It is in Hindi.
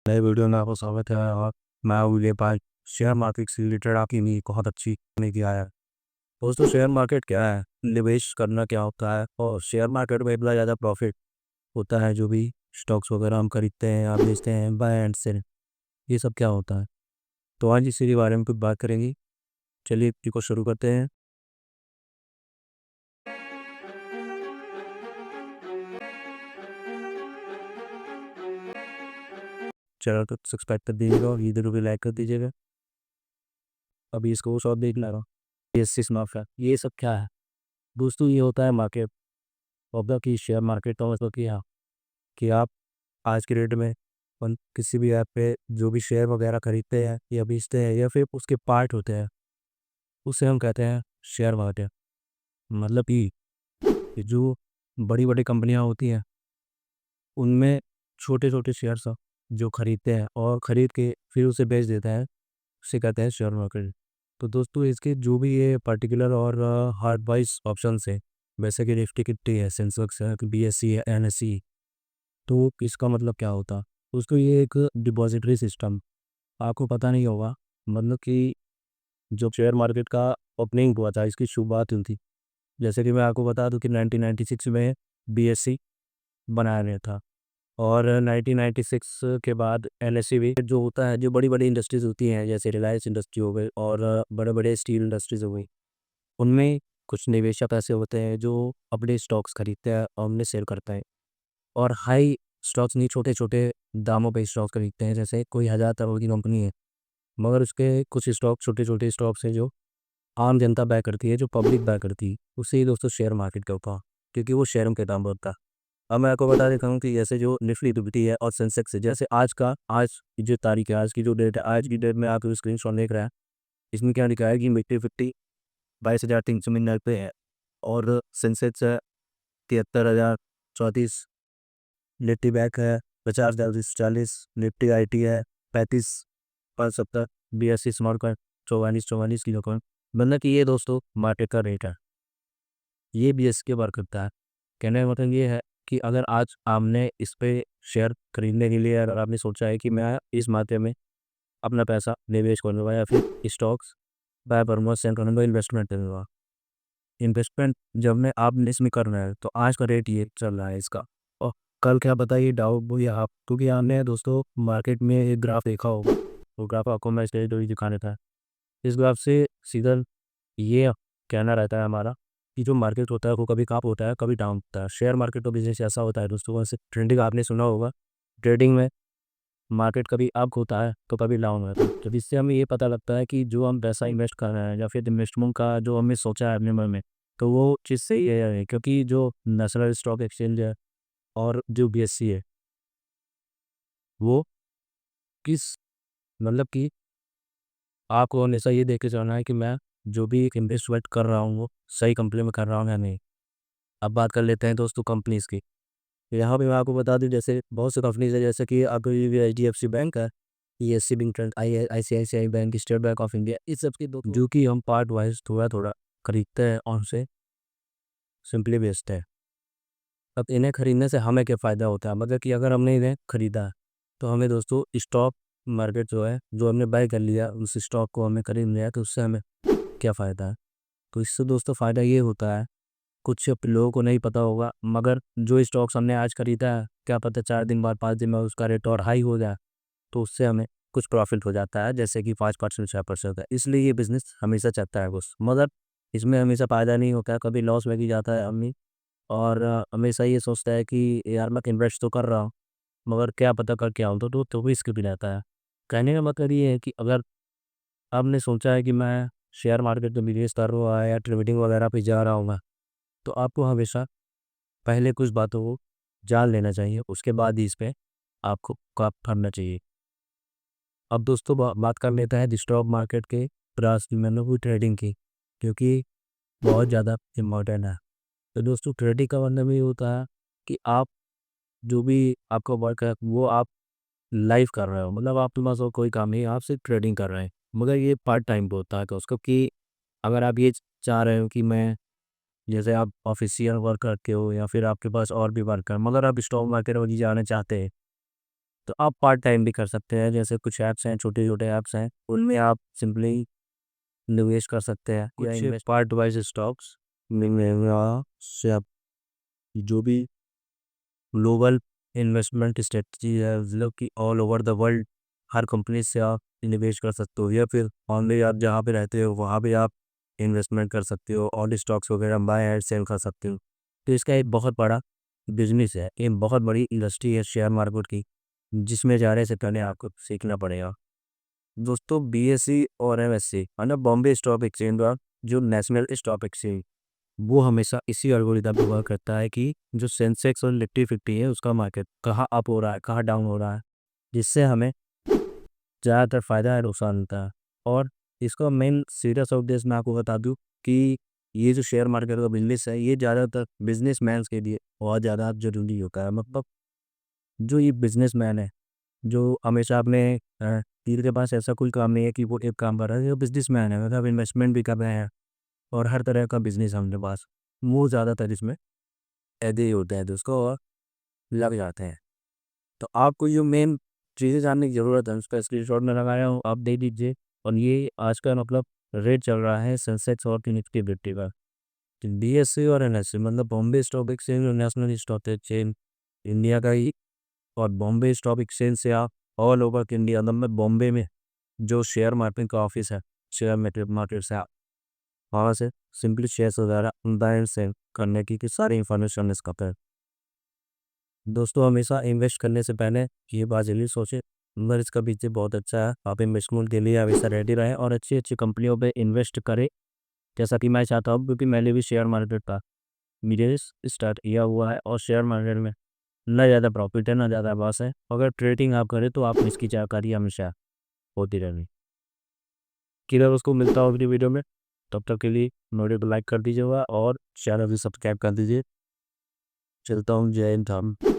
नए वीडियो में आपका स्वागत है। और मैं हूँ विजय पाल। शेयर मार्केट से रिलेटेड आपकी नहीं बहुत अच्छी नहीं किया है। दोस्तों, शेयर मार्केट क्या है, निवेश करना क्या होता है, और शेयर मार्केट में इतना ज़्यादा प्रॉफिट होता है। जो भी स्टॉक्स वगैरह हम खरीदते हैं या बेचते हैं, बाय एंड सेल, ये सब क्या होता है। तो आज इसी के बारे में कुछ बात करेंगे। चलिए वीडियो को शुरू करते हैं। चैनल को सब्सक्राइब कर दीजिएगा और वीडियो को लाइक कर दीजिएगा। अभी इसको शॉर्ट देख ला रहा हूँ। BSC स्मार्ट, ये सब क्या है दोस्तों। ये होता है मार्केट ऑफ की शेयर मार्केट का मतलब कि आप आज के डेट में किसी भी ऐप पे जो भी शेयर वगैरह खरीदते हैं या बेचते हैं या फिर उसके पार्ट होते हैं, उसे हम कहते हैं शेयर मार्केट। मतलब कि जो बड़ी बड़ी कंपनियां होती हैं, उनमें छोटे छोटे शेयर्स जो खरीदते हैं और ख़रीद के फिर उसे बेच देते हैं, उसे कहते हैं शेयर मार्केट। तो दोस्तों, इसके जो भी ये पर्टिकुलर और हार्ड वाइज ऑप्शंस है, जैसे कि निफ्टी किफ्टी है, सेंसेक्स है, BSE है, NSE। तो इसका मतलब क्या होता, उसको ये एक डिपॉजिटरी सिस्टम, आपको पता नहीं होगा। मतलब कि जो शेयर मार्केट का ओपनिंग हुआ था, इसकी शुरुआत हुई थी, जैसे कि मैं आपको बता दूं कि 1996 में BSE बनाया गया था। और 1996 के बाद NSE भी जो होता है, जो बड़ी बड़ी इंडस्ट्रीज़ होती हैं, जैसे रिलायंस इंडस्ट्री हो गई और बड़े बड़े स्टील इंडस्ट्रीज़ हो गई, उनमें कुछ निवेशक ऐसे होते हैं जो अपने स्टॉक्स खरीदते हैं और उन्हें सेल करते हैं। और हाई स्टॉक्स नहीं, छोटे छोटे दामों पे स्टॉक्स खरीदते हैं। जैसे कोई 1000 करोड़ की कंपनी है, मगर उसके कुछ स्टॉक छोटे छोटे स्टॉक्स हैं जो आम जनता बाय करती है, जो पब्लिक बाय करती है। उससे ही दोस्तों शेयर मार्केट का होता है, क्योंकि वो शेयरों के दाम बढ़ता है। अब मैं आपको बता देता हूँ कि जैसे जो निफ्टी फिफ्टी है और सेंसेक्स है, जैसे आज की जो तारीख है, आज की जो डेट है, आज की डेट में आप स्क्रीन शॉट देख रहे हैं, इसमें क्या लिखा है कि निफ्टी फिफ्टी 22,399 है, और सेंसेक्स है 73,034, निफ्टी बैंक है 50,240, निफ्टी IT है 35,570, BSE स्मॉल कैप 44,44 की रकम। मतलब कि ये दोस्तों मार्केट का रेट है, ये BSE के बार करता है। कहने का मतलब ये है कि अगर आज आपने इस पे शेयर खरीदने के लिए, अगर आपने सोचा है कि मैं इस मार्केट में अपना पैसा निवेश करूँगा या फिर स्टॉक्स बाय करूँगा, सेल करूँगा, इन्वेस्टमेंट करूँगा। इन्वेस्टमेंट जब में आपने इसमें करना है, तो आज का रेट ये चल रहा है इसका। और कल क्या पता ये डाउन हो, या आप, क्योंकि आपने दोस्तों मार्केट में एक ग्राफ देखा होगा, वो ग्राफ आपको मैं स्टेज दिखा देता है। इस ग्राफ से सीधा ये कहना रहता है हमारा कि जो मार्केट होता है वो कभी अप होता है, कभी डाउन होता है। शेयर मार्केट तो बिजनेस ऐसा होता है दोस्तों, वैसे ट्रेडिंग आपने सुना होगा। ट्रेडिंग में मार्केट कभी अप होता है तो कभी डाउन होता है। तो इससे हमें ये पता लगता है कि जो हम पैसा इन्वेस्ट कर रहे हैं या फिर इन्वेस्टमेंट का जो हमने सोचा है अपने मन में, तो वो चीज़ सही है या नहीं। क्योंकि जो नेशनल स्टॉक एक्सचेंज है और जो BSE है, वो किस, मतलब कि आपको हमेशा ये देख के चलना है कि मैं जो भी इन्वेस्टमेंट कर रहा हूँ वो सही कंपनी में कर रहा हूँ या नहीं। अब बात कर लेते हैं दोस्तों कंपनीज़ की। यहाँ पे मैं आपको बता दूँ, जैसे बहुत सी कंपनीज़ है, जैसे कि आपको ये HDFC बैंक है, PSC bank, ICICI bank, state bank of India, इस सब की दो जो कि हम पार्ट वाइज थोड़ा थोड़ा खरीदते हैं और उनसे सिंपली बेचते हैं। अब इन्हें खरीदने से हमें क्या फ़ायदा होता है, मतलब कि अगर हमने इन्हें खरीदा है, तो हमें दोस्तों स्टॉक मार्केट जो है, जो हमने बाय कर लिया, उस स्टॉक को हमें खरीद लिया, तो उससे हमें क्या फ़ायदा है। तो इससे दोस्तों फ़ायदा ये होता है, कुछ लोगों को नहीं पता होगा, मगर जो स्टॉक्स हमने आज खरीदा है, क्या पता 4 दिन बाद, 5 दिन बाद उसका रेट और हाई हो जाए, तो उससे हमें कुछ प्रॉफिट हो जाता है, जैसे कि 5% 6% है। इसलिए ये बिज़नेस हमेशा चलता है बस, मगर इसमें हमेशा फ़ायदा नहीं होता है, कभी लॉस में भी जाता है आदमी। और हमेशा ये सोचता है कि यार मैं इन्वेस्ट तो कर रहा हूँ, मगर क्या पता कर क्या हो, तो रिस्क भी रहता है। कहने का मतलब ये है कि अगर आपने सोचा है कि मैं शेयर मार्केट में निवेश कर रहा है या ट्रेडिंग वगैरह पे जा रहा हूँ मैं, तो आपको हमेशा पहले कुछ बातों को जान लेना चाहिए, उसके बाद ही इस पे आपको काम करना चाहिए। अब दोस्तों बात कर लेते हैं स्टॉक मार्केट के प्राइस की, मतलब वो ट्रेडिंग की, क्योंकि बहुत ज़्यादा इम्पोर्टेंट है। तो दोस्तों, ट्रेडिंग का मतलब ये होता है कि आप जो भी आपका वर्क है वो आप लाइव कर रहे हो, मतलब आपके पास और कोई काम नहीं है, आप सिर्फ ट्रेडिंग कर रहे हैं। मगर ये पार्ट टाइम पे होता है कि उसको, कि अगर आप ये चाह रहे हो कि मैं, जैसे आप ऑफिशियल वर्क करते हो या फिर आपके पास और भी वर्क है, मगर आप स्टॉक मार्केट में जाना चाहते हैं, तो आप पार्ट टाइम भी कर सकते हैं, जैसे कुछ ऐप्स हैं, छोटे छोटे ऐप्स हैं, उनमें आप सिंपली निवेश कर सकते हैं या कुछ इन्वेस्ट पार्ट वाइज स्टॉक्स में से आप जो भी ग्लोबल इन्वेस्टमेंट स्ट्रेटजी है, मतलब कि all over the world her company से आप निवेश कर सकते हो, या फिर ऑनली आप जहाँ पे रहते हो वहाँ पे आप इन्वेस्टमेंट कर सकते हो, ऑल स्टॉक्स वगैरह बाय एंड सेल कर सकते हो। तो इसका एक बहुत बड़ा बिजनेस है, एक बहुत बड़ी इंडस्ट्री है शेयर मार्केट की, जिसमें जाने से पहले आपको सीखना पड़ेगा। दोस्तों बीएससी और एमएससी मतलब बॉम्बे स्टॉक एक्सचेंज और जो नेशनल स्टॉक एक्सचेंज, वो हमेशा इसी एल्गोरिदम पे वर्क करता है कि जो सेंसेक्स और निफ्टी 50 है उसका मार्केट कहाँ अप हो रहा है, कहाँ डाउन हो रहा है, जिससे हमें ज़्यादातर फ़ायदा है, नुकसान होता है। और इसका मेन सीरियस उद्देश्य मैं आपको बता दूँ कि ये जो शेयर मार्केट का बिजनेस है, ये ज़्यादातर बिजनेसमैन के लिए बहुत ज़्यादा ज़रूरी होता है। मतलब जो ये बिजनेसमैन है, जो हमेशा अपने तीर के पास ऐसा कोई काम नहीं है कि वो एक काम कर रहा है, जो बिजनेसमैन है, मतलब इन्वेस्टमेंट भी कर रहे हैं और हर तरह का बिजनेस है उनके पास, वो ज़्यादातर इसमें ऐसे ही होते हैं दोस्तों और लग जाते हैं। तो आपको जो मेन चीज़ें जानने की ज़रूरत है उसका स्क्रीनशॉट में लगाया हूँ, आप दे दीजिए। और ये आज का मतलब रेट चल रहा है सेंसेक्स और निफ्टी 50 का। बीएससी और एनएससी मतलब बॉम्बे स्टॉक एक्सचेंज और नेशनल स्टॉक एक्सचेंज इंडिया का ही। और बॉम्बे स्टॉक एक्सचेंज से आप ऑल ओवर इंडिया मतलब बॉम्बे में जो शेयर मार्केट का ऑफिस है, शेयर मार्केट मार्केट से आप वहाँ से सिंपली शेयर्स वगैरह बाय एंड सेल करने की सारी इंफॉर्मेशन इसका पर। दोस्तों हमेशा इन्वेस्ट करने से पहले ये बात जरूर सोचें, नंबर इसका पीछे बहुत अच्छा है, आप इन्वेस्टमेंट के लिए हमेशा रेडी रहें और अच्छी अच्छी कंपनियों पे इन्वेस्ट करें, जैसा कि मैं चाहता हूँ, क्योंकि मैंने भी शेयर मार्केट का बिजनेस स्टार्ट किया हुआ है और शेयर मार्केट में ना ज़्यादा प्रॉफिट है ना ज़्यादा लॉस है। अगर ट्रेडिंग आप करें तो आप इसकी जानकारी हमेशा होती रहनी। कि उसको मिलता हो अगली वीडियो में, तब तक के लिए वीडियो को लाइक कर दीजिएगा और चैनल भी सब्सक्राइब कर दीजिए। चलता हूँ, जय हिंद।